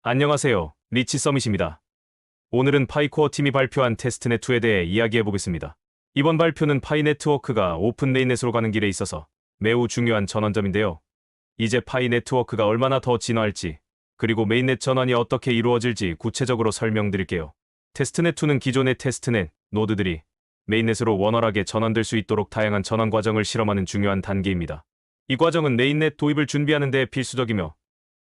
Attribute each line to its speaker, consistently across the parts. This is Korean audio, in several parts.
Speaker 1: 안녕하세요. 리치 서밋입니다. 오늘은 파이코어 팀이 발표한 테스트넷2에 대해 이야기해 보겠습니다. 이번 발표는 파이 네트워크가 오픈 메인넷으로 가는 길에 있어서 매우 중요한 전환점인데요. 이제 파이 네트워크가 얼마나 더 진화할지, 그리고 메인넷 전환이 어떻게 이루어질지 구체적으로 설명드릴게요. 테스트넷2는 기존의 테스트넷 노드들이 메인넷으로 원활하게 전환될 수 있도록 다양한 전환 과정을 실험하는 중요한 단계입니다. 이 과정은 메인넷 도입을 준비하는 데 필수적이며,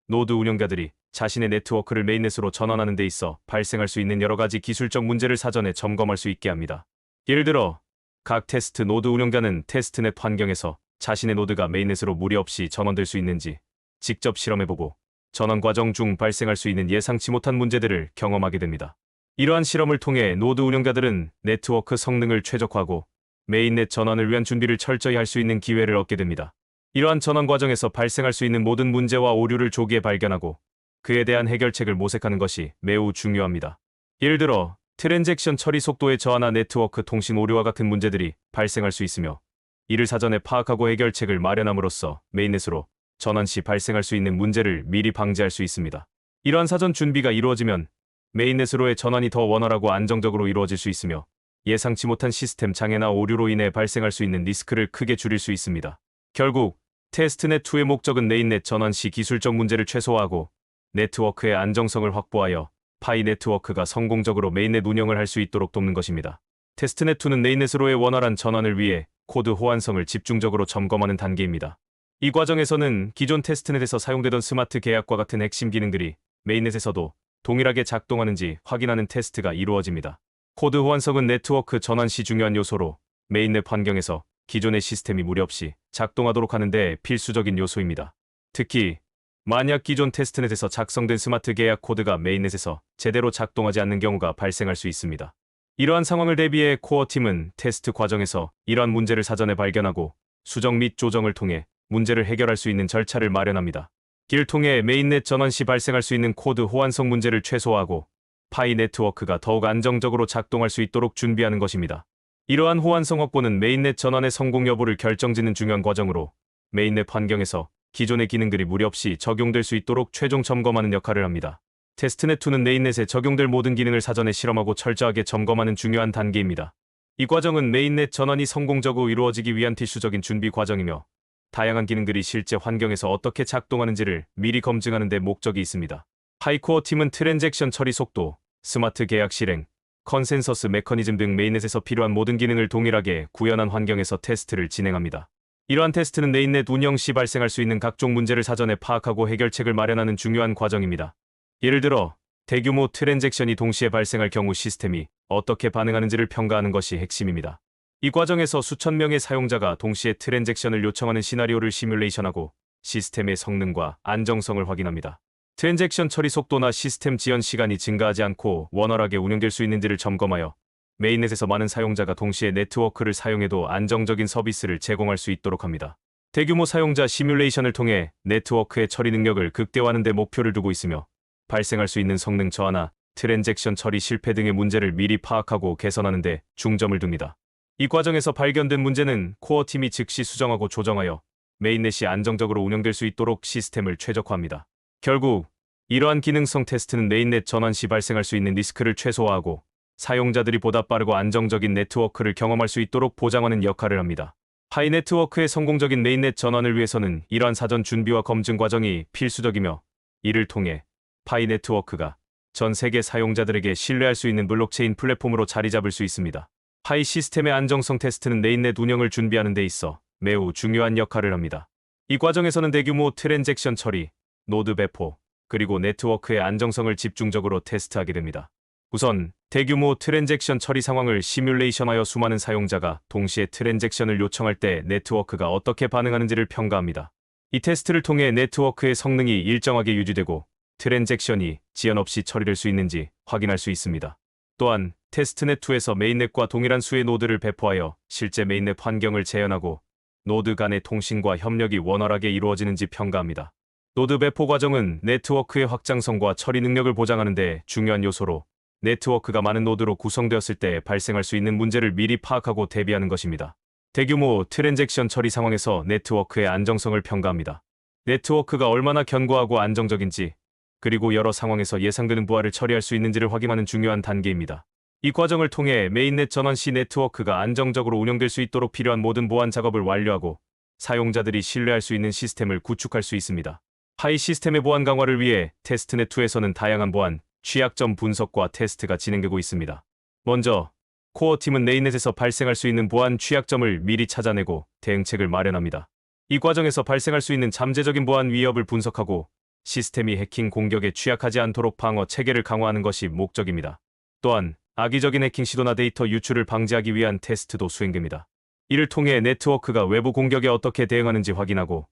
Speaker 1: 노드 운영자들이 자신의 네트워크를 메인넷으로 전환하는 데 있어 발생할 수 있는 여러 가지 기술적 문제를 사전에 점검할 수 있게 합니다. 예를 들어, 각 테스트 노드 운영자는 테스트넷 환경에서 자신의 노드가 메인넷으로 무리 없이 전환될 수 있는지 직접 실험해보고, 전환 과정 중 발생할 수 있는 예상치 못한 문제들을 경험하게 됩니다. 이러한 실험을 통해 노드 운영자들은 네트워크 성능을 최적화하고 메인넷 전환을 위한 준비를 철저히 할 수 있는 기회를 얻게 됩니다. 이러한 전환 과정에서 발생할 수 있는 모든 문제와 오류를 조기에 발견하고 그에 대한 해결책을 모색하는 것이 매우 중요합니다. 예를 들어, 트랜잭션 처리 속도의 저하나 네트워크 통신 오류와 같은 문제들이 발생할 수 있으며, 이를 사전에 파악하고 해결책을 마련함으로써 메인넷으로 전환 시 발생할 수 있는 문제를 미리 방지할 수 있습니다. 이러한 사전 준비가 이루어지면 메인넷으로의 전환이 더 원활하고 안정적으로 이루어질 수 있으며, 예상치 못한 시스템 장애나 오류로 인해 발생할 수 있는 리스크를 크게 줄일 수 있습니다. 결국 테스트넷2의 목적은 메인넷 전환 시 기술적 문제를 최소화하고 네트워크의 안정성을 확보하여 파이 네트워크가 성공적으로 메인넷 운영을 할 수 있도록 돕는 것입니다. 테스트넷2는 메인넷으로의 원활한 전환을 위해 코드 호환성을 집중적으로 점검하는 단계입니다. 이 과정에서는 기존 테스트넷에서 사용되던 스마트 계약과 같은 핵심 기능들이 메인넷에서도 동일하게 작동하는지 확인하는 테스트가 이루어집니다. 코드 호환성은 네트워크 전환 시 중요한 요소로, 메인넷 환경에서 기존의 시스템이 무리 없이 작동하도록 하는 데 필수적인 요소입니다. 특히 만약 기존 테스트넷에서 작성된 스마트 계약 코드가 메인넷에서 제대로 작동하지 않는 경우가 발생할 수 있습니다. 이러한 상황을 대비해 코어팀은 테스트 과정에서 이러한 문제를 사전에 발견하고 수정 및 조정을 통해 문제를 해결할 수 있는 절차를 마련합니다. 이를 통해 메인넷 전환 시 발생할 수 있는 코드 호환성 문제를 최소화하고 파이 네트워크가 더욱 안정적으로 작동할 수 있도록 준비하는 것입니다. 이러한 호환성 확보는 메인넷 전환의 성공 여부를 결정짓는 중요한 과정으로, 메인넷 환경에서 기존의 기능들이 무리 없이 적용될 수 있도록 최종 점검하는 역할을 합니다. 테스트넷2는 메인넷에 적용될 모든 기능을 사전에 실험하고 철저하게 점검하는 중요한 단계입니다. 이 과정은 메인넷 전환이 성공적으로 이루어지기 위한 필수적인 준비 과정이며, 다양한 기능들이 실제 환경에서 어떻게 작동하는지를 미리 검증하는 데 목적이 있습니다. 파이코어 팀은 트랜잭션 처리 속도, 스마트 계약 실행, 컨센서스 메커니즘 등 메인넷에서 필요한 모든 기능을 동일하게 구현한 환경에서 테스트를 진행합니다. 이러한 테스트는 메인넷 운영 시 발생할 수 있는 각종 문제를 사전에 파악하고 해결책을 마련하는 중요한 과정입니다. 예를 들어, 대규모 트랜잭션이 동시에 발생할 경우 시스템이 어떻게 반응하는지를 평가하는 것이 핵심입니다. 이 과정에서 수천 명의 사용자가 동시에 트랜잭션을 요청하는 시나리오를 시뮬레이션하고 시스템의 성능과 안정성을 확인합니다. 트랜잭션 처리 속도나 시스템 지연 시간이 증가하지 않고 원활하게 운영될 수 있는지를 점검하여 메인넷에서 많은 사용자가 동시에 네트워크를 사용해도 안정적인 서비스를 제공할 수 있도록 합니다. 대규모 사용자 시뮬레이션을 통해 네트워크의 처리 능력을 극대화하는 데 목표를 두고 있으며, 발생할 수 있는 성능 저하나 트랜잭션 처리 실패 등의 문제를 미리 파악하고 개선하는 데 중점을 둡니다. 이 과정에서 발견된 문제는 코어팀이 즉시 수정하고 조정하여 메인넷이 안정적으로 운영될 수 있도록 시스템을 최적화합니다. 결국 이러한 기능성 테스트는 메인넷 전환 시 발생할 수 있는 리스크를 최소화하고 사용자들이 보다 빠르고 안정적인 네트워크를 경험할 수 있도록 보장하는 역할을 합니다. 파이 네트워크의 성공적인 메인넷 전환을 위해서는 이러한 사전 준비와 검증 과정이 필수적이며, 이를 통해 파이 네트워크가 전 세계 사용자들에게 신뢰할 수 있는 블록체인 플랫폼으로 자리 잡을 수 있습니다. 파이 시스템의 안정성 테스트는 메인넷 운영을 준비하는 데 있어 매우 중요한 역할을 합니다. 이 과정에서는 대규모 트랜잭션 처리, 노드 배포, 그리고 네트워크의 안정성을 집중적으로 테스트하게 됩니다. 우선 대규모 트랜잭션 처리 상황을 시뮬레이션하여 수많은 사용자가 동시에 트랜잭션을 요청할 때 네트워크가 어떻게 반응하는지를 평가합니다. 이 테스트를 통해 네트워크의 성능이 일정하게 유지되고 트랜잭션이 지연 없이 처리될 수 있는지 확인할 수 있습니다. 또한 테스트넷2에서 메인넷과 동일한 수의 노드를 배포하여 실제 메인넷 환경을 재현하고 노드 간의 통신과 협력이 원활하게 이루어지는지 평가합니다. 노드 배포 과정은 네트워크의 확장성과 처리 능력을 보장하는 데 중요한 요소로, 네트워크가 많은 노드로 구성되었을 때 발생할 수 있는 문제를 미리 파악하고 대비하는 것입니다. 대규모 트랜잭션 처리 상황에서 네트워크의 안정성을 평가합니다. 네트워크가 얼마나 견고하고 안정적인지, 그리고 여러 상황에서 예상되는 보안을 처리할 수 있는지를 확인하는 중요한 단계입니다. 이 과정을 통해 메인넷 전원 시 네트워크가 안정적으로 운영될 수 있도록 필요한 모든 보안 작업을 완료하고 사용자들이 신뢰할 수 있는 시스템을 구축할 수 있습니다. 파이 시스템의 보안 강화를 위해 테스트넷2에서는 다양한 보안, 취약점 분석과 테스트가 진행되고 있습니다. 먼저, 코어팀은 메인넷에서 발생할 수 있는 보안 취약점을 미리 찾아내고 대응책을 마련합니다. 이 과정에서 발생할 수 있는 잠재적인 보안 위협을 분석하고 시스템이 해킹 공격에 취약하지 않도록 방어 체계를 강화하는 것이 목적입니다. 또한 악의적인 해킹 시도나 데이터 유출을 방지하기 위한 테스트도 수행됩니다. 이를 통해 네트워크가 외부 공격에 어떻게 대응하는지 확인하고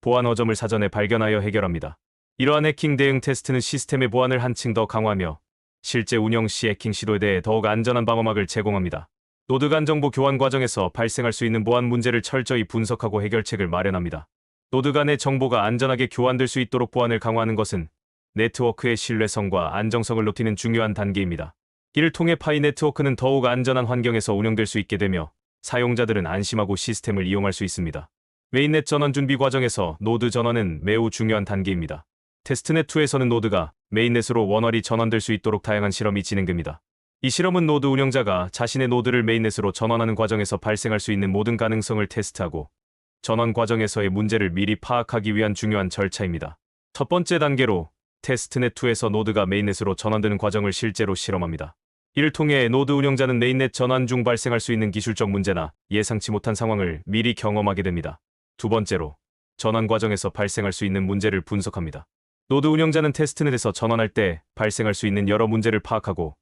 Speaker 1: 보안 어점을 사전에 발견하여 해결합니다. 이러한 해킹 대응 테스트는 시스템의 보안을 한층 더 강화하며 실제 운영 시 해킹 시도에 대해 더욱 안전한 방어막을 제공합니다. 노드 간 정보 교환 과정에서 발생할 수 있는 보안 문제를 철저히 분석하고 해결책을 마련합니다. 노드 간의 정보가 안전하게 교환될 수 있도록 보안을 강화하는 것은 네트워크의 신뢰성과 안정성을 높이는 중요한 단계입니다. 이를 통해 파이 네트워크는 더욱 안전한 환경에서 운영될 수 있게 되며 사용자들은 안심하고 시스템을 이용할 수 있습니다. 메인넷 전원 준비 과정에서 노드 전원은 매우 중요한 단계입니다. 테스트넷2에서는 노드가 메인넷으로 원활히 전원될 수 있도록 다양한 실험이 진행됩니다. 이 실험은 노드 운영자가 자신의 노드를 메인넷으로 전원하는 과정에서 발생할 수 있는 모든 가능성을 테스트하고 전원 과정에서의 문제를 미리 파악하기 위한 중요한 절차입니다. 첫 번째 단계로 테스트넷2에서 노드가 메인넷으로 전원되는 과정을 실제로 실험합니다. 이를 통해 노드 운영자는 메인넷 전환 중 발생할 수 있는 기술적 문제나 예상치 못한 상황을 미리 경험하게 됩니다. 두 번째로, 전환 과정에서 발생할 수 있는 문제를 분석합니다. 노드 운영자는 테스트넷에서 전환할 때 발생할 수 있는 여러 문제를 파악하고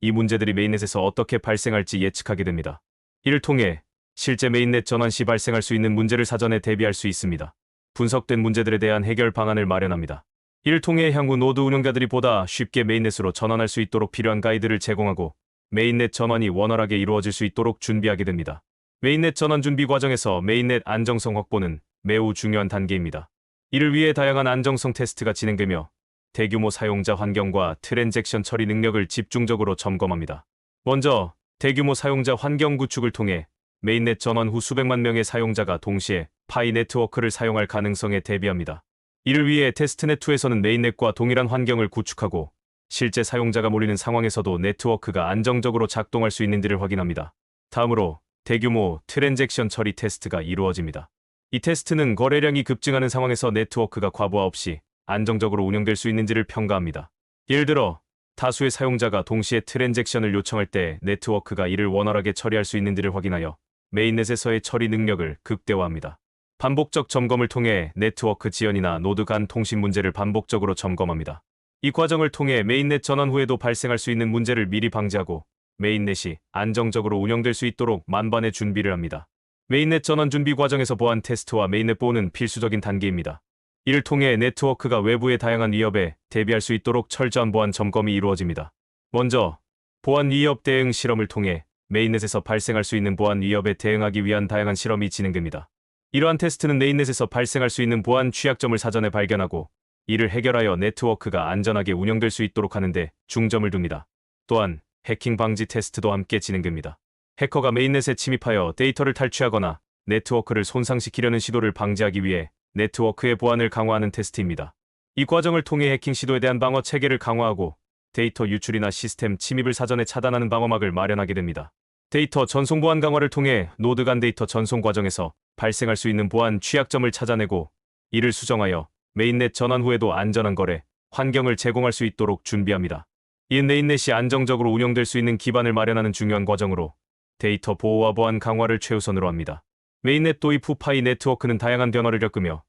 Speaker 1: 이 문제들이 메인넷에서 어떻게 발생할지 예측하게 됩니다. 이를 통해 실제 메인넷 전환 시 발생할 수 있는 문제를 사전에 대비할 수 있습니다. 분석된 문제들에 대한 해결 방안을 마련합니다. 이를 통해 향후 노드 운영자들이 보다 쉽게 메인넷으로 전환할 수 있도록 필요한 가이드를 제공하고 메인넷 전환이 원활하게 이루어질 수 있도록 준비하게 됩니다. 메인넷 전환 준비 과정에서 메인넷 안정성 확보는 매우 중요한 단계입니다. 이를 위해 다양한 안정성 테스트가 진행되며 대규모 사용자 환경과 트랜잭션 처리 능력을 집중적으로 점검합니다. 먼저 대규모 사용자 환경 구축을 통해 메인넷 전환 후 수백만 명의 사용자가 동시에 파이 네트워크를 사용할 가능성에 대비합니다. 이를 위해 테스트넷2에서는 메인넷과 동일한 환경을 구축하고 실제 사용자가 몰리는 상황에서도 네트워크가 안정적으로 작동할 수 있는지를 확인합니다. 다음으로 대규모 트랜잭션 처리 테스트가 이루어집니다. 이 테스트는 거래량이 급증하는 상황에서 네트워크가 과부하 없이 안정적으로 운영될 수 있는지를 평가합니다. 예를 들어 다수의 사용자가 동시에 트랜잭션을 요청할 때 네트워크가 이를 원활하게 처리할 수 있는지를 확인하여 메인넷에서의 처리 능력을 극대화합니다. 반복적 점검을 통해 네트워크 지연이나 노드 간 통신 문제를 반복적으로 점검합니다. 이 과정을 통해 메인넷 전환 후에도 발생할 수 있는 문제를 미리 방지하고 메인넷이 안정적으로 운영될 수 있도록 만반의 준비를 합니다. 메인넷 전환 준비 과정에서 보안 테스트와 메인넷 보호는 필수적인 단계입니다. 이를 통해 네트워크가 외부의 다양한 위협에 대비할 수 있도록 철저한 보안 점검이 이루어집니다. 먼저 보안 위협 대응 실험을 통해 메인넷에서 발생할 수 있는 보안 위협에 대응하기 위한 다양한 실험이 진행됩니다. 이러한 테스트는 메인넷에서 발생할 수 있는 보안 취약점을 사전에 발견하고 이를 해결하여 네트워크가 안전하게 운영될 수 있도록 하는 데 중점을 둡니다. 또한 해킹 방지 테스트도 함께 진행됩니다. 해커가 메인넷에 침입하여 데이터를 탈취하거나 네트워크를 손상시키려는 시도를 방지하기 위해 네트워크의 보안을 강화하는 테스트입니다. 이 과정을 통해 해킹 시도에 대한 방어 체계를 강화하고 데이터 유출이나 시스템 침입을 사전에 차단하는 방어막을 마련하게 됩니다. 데이터 전송 보안 강화를 통해 노드 간 데이터 전송 과정에서 발생할 수 있는 보안 취약점을 찾아내고 이를 수정하여 메인넷 전환 후에도 안전한 거래 환경을 제공할 수 있도록 준비합니다. 이는 메인넷이 안정적으로 운영될 수 있는 기반을 마련하는 중요한 과정으로 데이터 보호와 보안 강화를 최우선으로 합니다. 메인넷 도입 후 파이 네트워크는 다양한 변화를 겪으며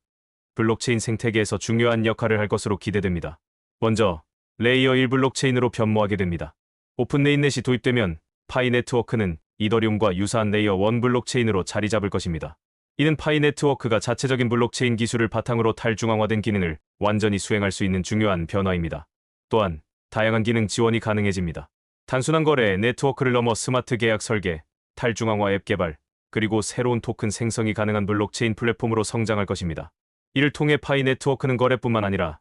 Speaker 1: 블록체인 생태계에서 중요한 역할을 할 것으로 기대됩니다. 먼저 레이어 1 블록체인으로 변모하게 됩니다. 오픈 메인넷이 도입되면 파이 네트워크는 이더리움과 유사한 레이어 1 블록체인으로 자리 잡을 것입니다. 이는 파이 네트워크가 자체적인 블록체인 기술을 바탕으로 탈중앙화된 기능을 완전히 수행할 수 있는 중요한 변화입니다. 또한 다양한 기능 지원이 가능해집니다. 단순한 거래 네트워크를 넘어 스마트 계약 설계, 탈중앙화 앱 개발, 그리고 새로운 토큰 생성이 가능한 블록체인 플랫폼으로 성장할 것입니다. 이를 통해 파이 네트워크는 거래뿐만 아니라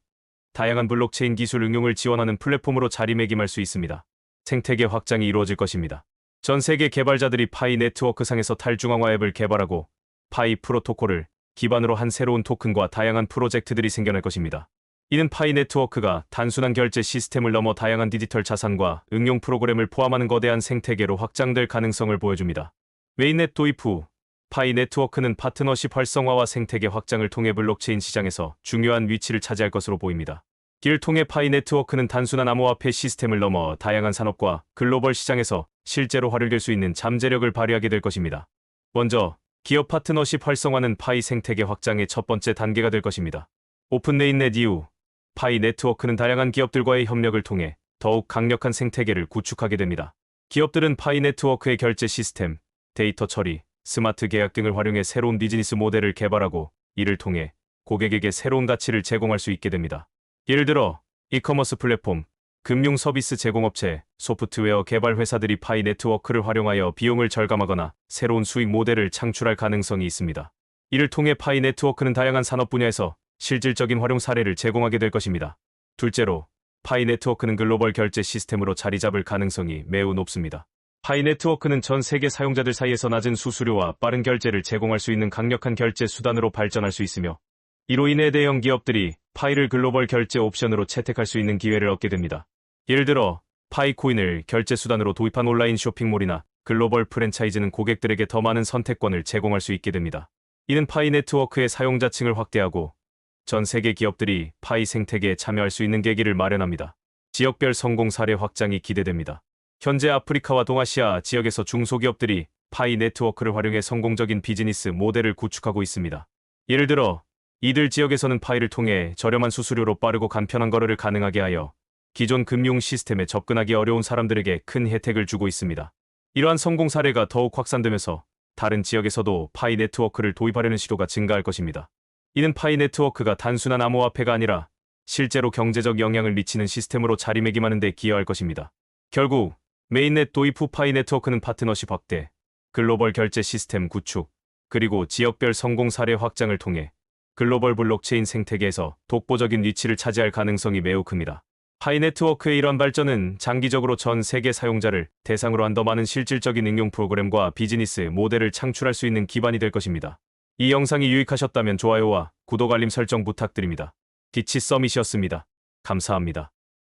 Speaker 1: 다양한 블록체인 기술 응용을 지원하는 플랫폼으로 자리매김할 수 있습니다. 생태계 확장이 이루어질 것입니다. 전 세계 개발자들이 파이 네트워크 상에서 탈중앙화 앱을 개발하고 파이 프로토콜을 기반으로 한 새로운 토큰과 다양한 프로젝트들이 생겨날 것입니다. 이는 파이 네트워크가 단순한 결제 시스템을 넘어 다양한 디지털 자산과 응용 프로그램을 포함하는 거대한 생태계로 확장될 가능성을 보여줍니다. 메인넷 도입 후 파이 네트워크는 파트너십 활성화와 생태계 확장을 통해 블록체인 시장에서 중요한 위치를 차지할 것으로 보입니다. 이를 통해 파이 네트워크는 단순한 암호화폐 시스템을 넘어 다양한 산업과 글로벌 시장에서 실제로 활용될 수 있는 잠재력을 발휘하게 될 것입니다. 먼저, 기업 파트너십 활성화는 파이 생태계 확장의 첫 번째 단계가 될 것입니다. 오픈 네인넷 이후 파이 네트워크는 다양한 기업들과의 협력을 통해 더욱 강력한 생태계를 구축하게 됩니다. 기업들은 파이 네트워크의 결제 시스템, 데이터 처리, 스마트 계약 등을 활용해 새로운 비즈니스 모델을 개발하고 이를 통해 고객에게 새로운 가치를 제공할 수 있게 됩니다. 예를 들어 이커머스 플랫폼, 금융 서비스 제공업체, 소프트웨어 개발 회사들이 파이 네트워크를 활용하여 비용을 절감하거나 새로운 수익 모델을 창출할 가능성이 있습니다. 이를 통해 파이 네트워크는 다양한 산업 분야에서 실질적인 활용 사례를 제공하게 될 것입니다. 둘째로, 파이 네트워크는 글로벌 결제 시스템으로 자리 잡을 가능성이 매우 높습니다. 파이 네트워크는 전 세계 사용자들 사이에서 낮은 수수료와 빠른 결제를 제공할 수 있는 강력한 결제 수단으로 발전할 수 있으며, 이로 인해 대형 기업들이 파이를 글로벌 결제 옵션으로 채택할 수 있는 기회를 얻게 됩니다. 예를 들어, 파이코인을 결제 수단으로 도입한 온라인 쇼핑몰이나 글로벌 프랜차이즈는 고객들에게 더 많은 선택권을 제공할 수 있게 됩니다. 이는 파이 네트워크의 사용자층을 확대하고 전 세계 기업들이 파이 생태계에 참여할 수 있는 계기를 마련합니다. 지역별 성공 사례 확장이 기대됩니다. 현재 아프리카와 동아시아 지역에서 중소기업들이 파이 네트워크를 활용해 성공적인 비즈니스 모델을 구축하고 있습니다. 예를 들어, 이들 지역에서는 파이를 통해 저렴한 수수료로 빠르고 간편한 거래를 가능하게 하여 기존 금융 시스템에 접근하기 어려운 사람들에게 큰 혜택을 주고 있습니다. 이러한 성공 사례가 더욱 확산되면서 다른 지역에서도 파이 네트워크를 도입하려는 시도가 증가할 것입니다. 이는 파이 네트워크가 단순한 암호화폐가 아니라 실제로 경제적 영향을 미치는 시스템으로 자리매김하는 데 기여할 것입니다. 결국 메인넷 도입 후 파이 네트워크는 파트너십 확대, 글로벌 결제 시스템 구축, 그리고 지역별 성공 사례 확장을 통해 글로벌 블록체인 생태계에서 독보적인 위치를 차지할 가능성이 매우 큽니다. 파이 네트워크의 이러한 발전은 장기적으로 전 세계 사용자를 대상으로 한 더 많은 실질적인 응용 프로그램과 비즈니스 모델을 창출할 수 있는 기반이 될 것입니다. 이 영상이 유익하셨다면 좋아요와 구독 알림 설정 부탁드립니다. 디치 서밋이었습니다. 감사합니다.